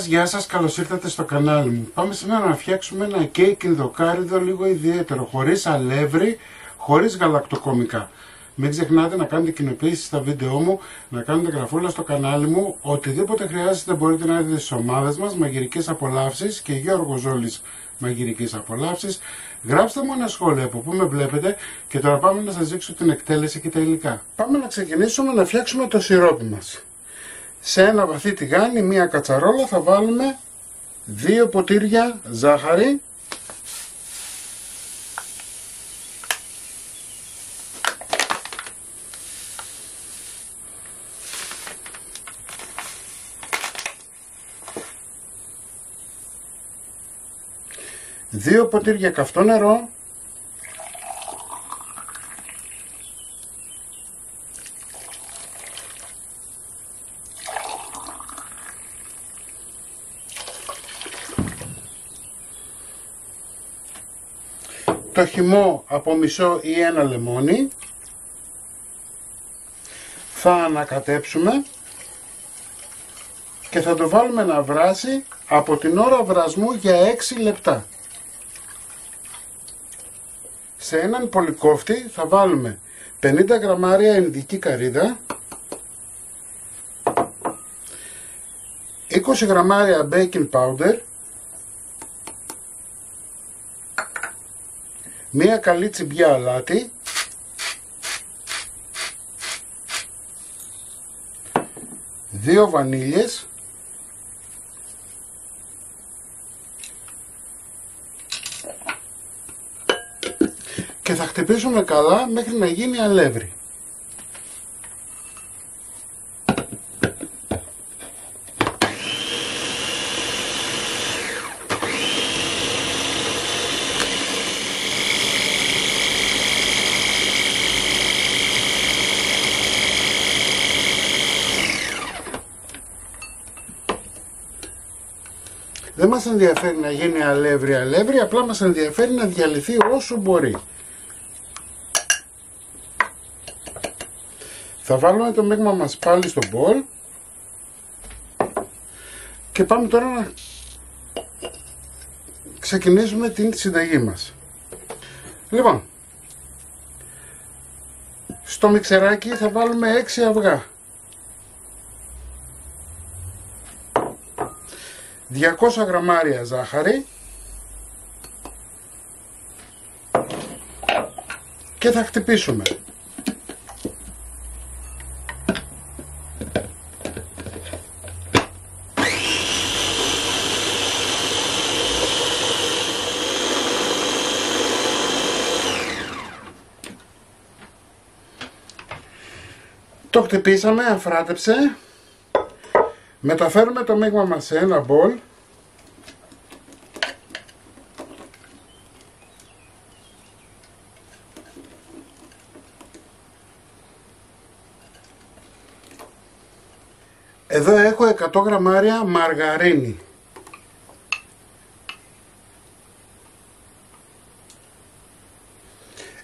γεια σας, καλώς ήρθατε στο κανάλι μου. Πάμε σήμερα να φτιάξουμε ένα κέικ ενδοκάρυδο λίγο ιδιαίτερο, χωρίς αλεύρι, χωρίς γαλακτοκομικά. Μην ξεχνάτε να κάνετε κοινοποίηση στα βίντεό μου, να κάνετε γραφούλα στο κανάλι μου. Οτιδήποτε χρειάζεται μπορείτε να έρθετε στις ομάδες μας, Μαγειρικές Απολαύσεις και Γιώργος Ζόλης Μαγειρικές Απολαύσεις. Γράψτε μου ένα σχόλιο από πού με βλέπετε και τώρα πάμε να σας δείξω την εκτέλεση και τα υλικά. Πάμε να ξεκινήσουμε να φτιάξουμε το σιρόπι μας. Σε ένα βαθύ τηγάνι, μία κατσαρόλα, θα βάλουμε 2 ποτήρια ζάχαρη, δύο ποτήρια καυτό νερό, το χυμό από μισό ή ένα λεμόνι, θα ανακατέψουμε και θα το βάλουμε να βράσει από την ώρα βρασμού για 6 λεπτά. Σε έναν πολυκόφτη θα βάλουμε 50 γραμμάρια ινδική καρύδα, 20 γραμμάρια baking powder, μία καλή τσιμπιά αλάτι, δύο βανίλιες, και θα χτυπήσουμε καλά μέχρι να γίνει αλεύρι. Δεν μας ενδιαφέρει να γίνει αλεύρι, απλά μας ενδιαφέρει να διαλυθεί όσο μπορεί. Θα βάλουμε το μείγμα μας πάλι στο μπολ και πάμε τώρα να ξεκινήσουμε την συνταγή μας. Λοιπόν, στο μιξεράκι θα βάλουμε 6 αυγά, 200 γραμμάρια ζάχαρη και θα χτυπήσουμε. Το χτυπήσαμε, αφράτεψε. Μεταφέρουμε το μείγμα μας σε ένα μπολ. Εδώ έχω 100 γραμμάρια μαργαρίνη.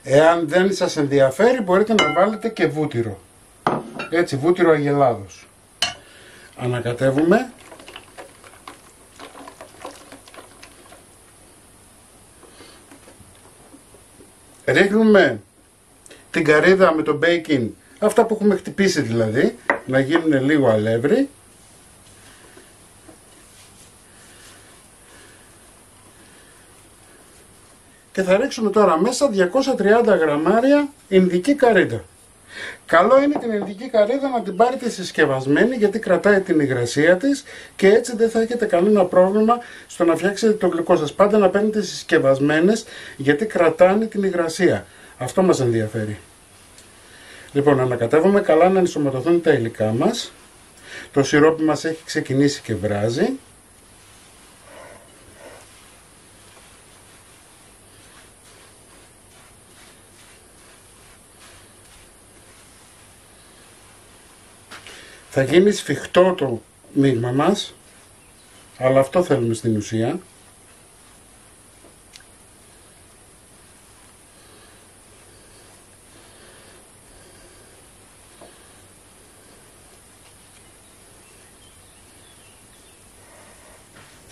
Εάν δεν σας ενδιαφέρει μπορείτε να βάλετε και βούτυρο. Έτσι, βούτυρο αγελάδος. Ανακατεύουμε. Ρίχνουμε την καρύδα με το baking, αυτά που έχουμε χτυπήσει δηλαδή, να γίνουν λίγο αλεύρι. Και θα ρίξουμε τώρα μέσα 230 γραμμάρια ινδική καρύδα. Καλό είναι την ινδική καρύδα να την πάρετε συσκευασμένη, γιατί κρατάει την υγρασία της και έτσι δεν θα έχετε κανένα πρόβλημα στο να φτιάξετε το γλυκό σας. Πάντα να παίρνετε συσκευασμένες, γιατί κρατάνε την υγρασία. Αυτό μας ενδιαφέρει. Λοιπόν, ανακατεύουμε καλά να ενσωματωθούν τα υλικά μας. Το σιρόπι μας έχει ξεκινήσει και βράζει. Θα γίνει σφιχτό το μείγμα μας, αλλά αυτό θέλουμε στην ουσία.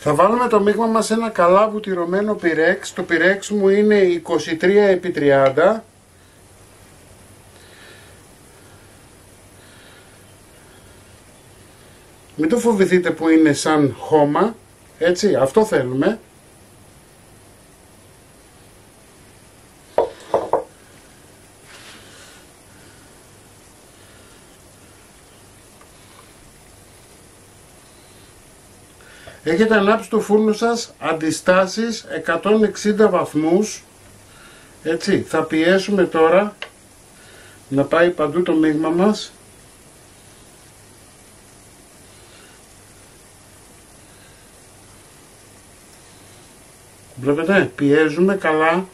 Θα βάλουμε το μείγμα μας σε ένα καλά βουτυρωμένο πυρέξ. Το πυρέξ μου είναι 23x30. Μην το φοβηθείτε που είναι σαν χώμα, έτσι, αυτό θέλουμε. Έχετε ανάψει το φούρνο σας αντιστάσεις 160 βαθμούς, έτσι, θα πιέσουμε τώρα να πάει παντού το μείγμα μας. Βλέπετε, πιέζουμε καλά.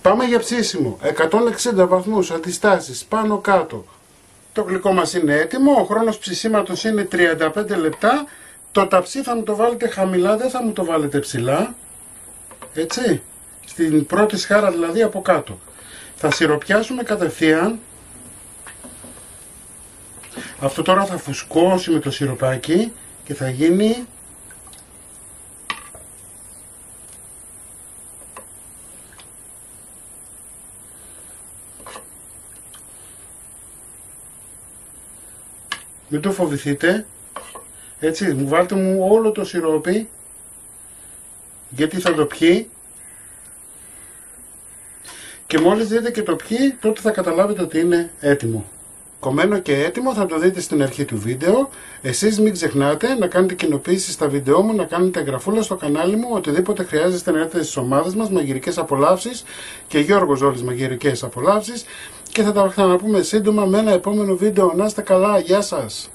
Πάμε για ψήσιμο. 160 βαθμούς αντιστάσεις πάνω κάτω. Το γλυκό μας είναι έτοιμο. Ο χρόνος ψησίματος είναι 35 λεπτά. Το ταψί θα μου το βάλετε χαμηλά, δεν θα μου το βάλετε ψηλά. Έτσι. Στην πρώτη σχάρα δηλαδή από κάτω. Θα σιροπιάσουμε κατευθείαν. Αυτό τώρα θα φουσκώσει με το σιροπάκι και θα γίνει μην το φοβηθείτε. Έτσι, μου βάλτε μου όλο το σιρόπι, γιατί θα το πιει. Και μόλις δείτε και το πιει, τότε θα καταλάβετε ότι είναι έτοιμο. Κομμένο και έτοιμο, θα το δείτε στην αρχή του βίντεο. Εσείς μην ξεχνάτε να κάνετε κοινοποίησεις στα βίντεο μου, να κάνετε εγγραφούλα στο κανάλι μου, οτιδήποτε χρειάζεστε να έρθετε στις ομάδες μας, μαγειρικές απολαύσεις και Γιώργος Ζόλης μαγειρικές απολαύσεις. Και θα τα ξαναπούμε σύντομα με ένα επόμενο βίντεο. Να είστε καλά, γεια σας!